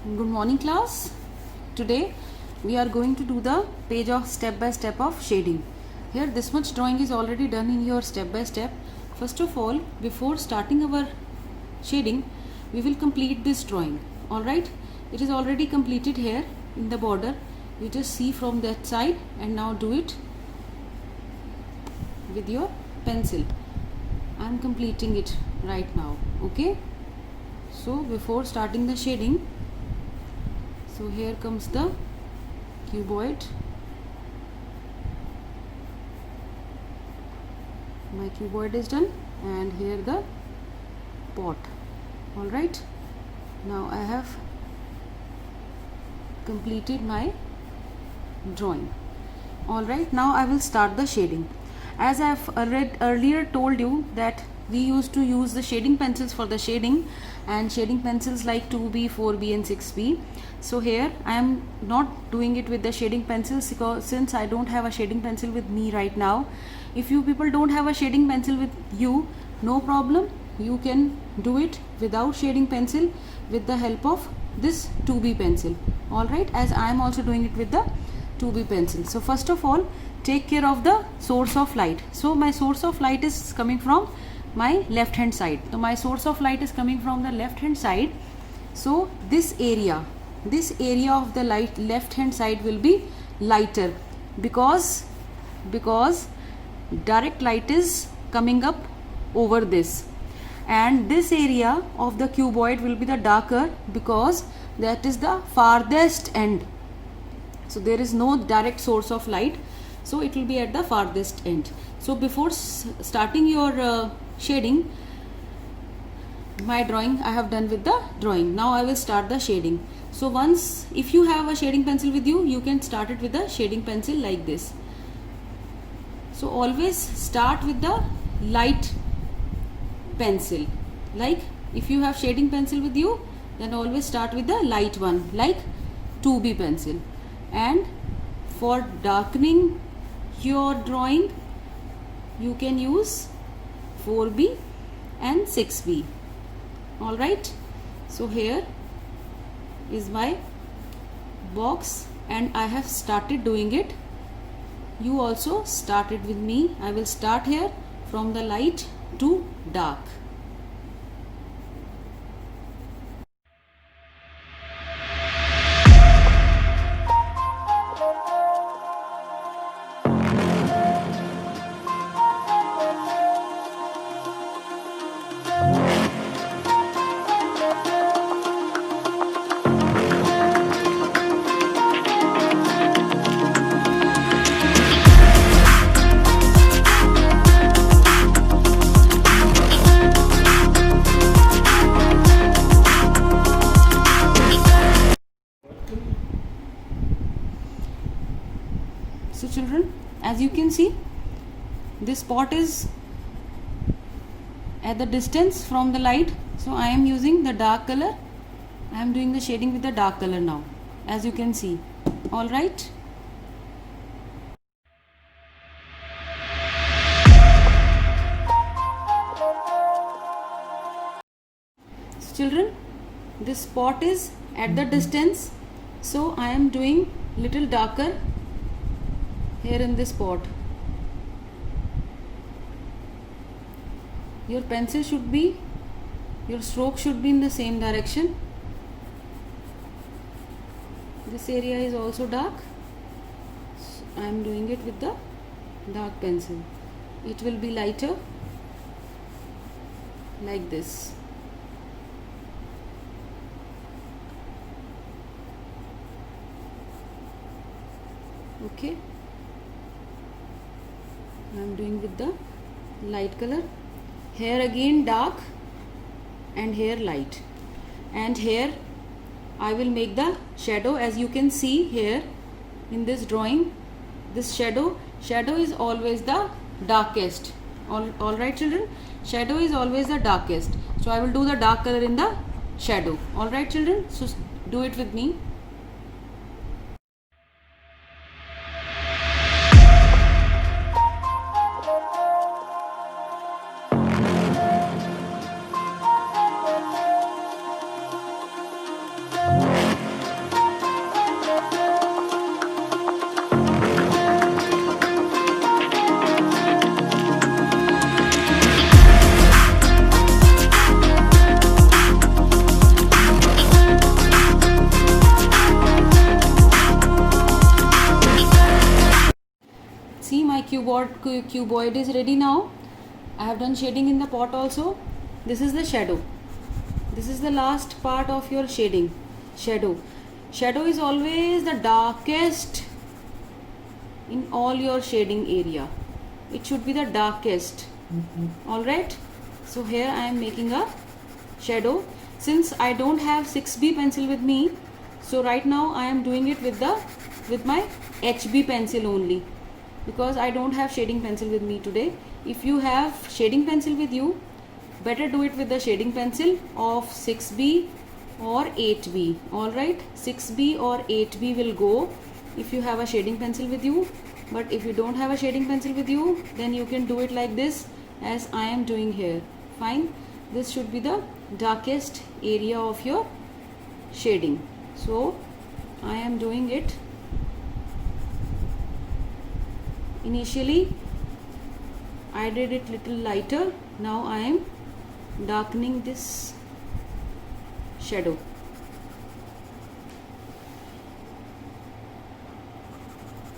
Good morning class. Today we are going to do the page of step by step of shading. Here this much drawing is already done in your step by step. First of all, before starting our shading, we will complete this drawing. Alright, it is already completed here in the border. You just see from that side and now do it with your pencil. I am completing it right now. Okay, so before starting the shading, so here comes the cuboid. My cuboid is done, and here the pot. All right, now I have completed my drawing. All right, now I will start the shading. As I have earlier told you that we used to use the shading pencils for the shading, and shading pencils like 2B, 4B and 6B. So here I am not doing it with the shading pencils since I don't have a shading pencil with me right now. If you people don't have a shading pencil with you, no problem, you can do it without shading pencil with the help of this 2B pencil. Alright, as I am also doing it with the 2B pencil. So first of all, take care of the source of light. So my source of light is coming from my left hand side. So my source of light is coming from the left hand side. So this area of the light left hand side will be lighter because direct light is coming up over this, and this area of the cuboid will be the darker because that is the farthest end. So there is no direct source of light, so it will be at the farthest end. So before starting your shading, my drawing I have done with the drawing. Now I will start the shading. So once, if you have a shading pencil with you, you can start it with the shading pencil like this. So always start with the light pencil. Like if you have shading pencil with you, then always start with the light one, like 2B pencil. And for darkening your drawing, you can use 4B and 6B. Alright, so here is my box and I have started doing it. You also started with me. I will start here from the light to dark. So children, as you can see, this spot is at the distance from the light, so I am using the dark color. I am doing the shading with the dark color now, as you can see. All right. So children, this spot is at the distance, so I am doing little darker here in this spot. Your pencil should be, your stroke should be in the same direction. This area is also dark, so I am doing it with the dark pencil. It will be lighter like this. Okay, I am doing with the light color. Here again dark and here light, and here I will make the shadow. As you can see here in this drawing, this shadow is always the darkest. All right children, shadow is always the darkest, so I will do the dark color in the shadow. All right children, so do it with me. cuboid is ready now. I have done shading in the pot also. This is the shadow. This is the last part of your shading. Shadow is always the darkest in all your shading area. It should be the darkest. Alright, so here I am making a shadow. Since I don't have 6B pencil with me, so right now I am doing it with my HB pencil only, because I don't have shading pencil with me today. If you have shading pencil with you, better do it with the shading pencil of 6B or 8B. Alright, 6B or 8B will go if you have a shading pencil with you. But if you don't have a shading pencil with you, then you can do it like this, as I am doing here. Fine, this should be the darkest area of your shading. So I am doing it. Initially I did it little lighter. Now I am darkening this shadow.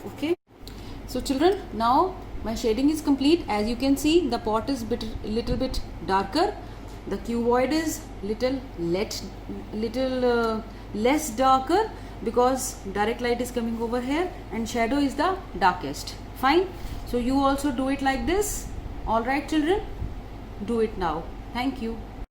Okay, so children, now my shading is complete. As you can see, the pot is little bit darker, the cuboid is little less darker, because direct light is coming over here, and shadow is the darkest. Fine, so you also do it like this. All right children, do it now. Thank you.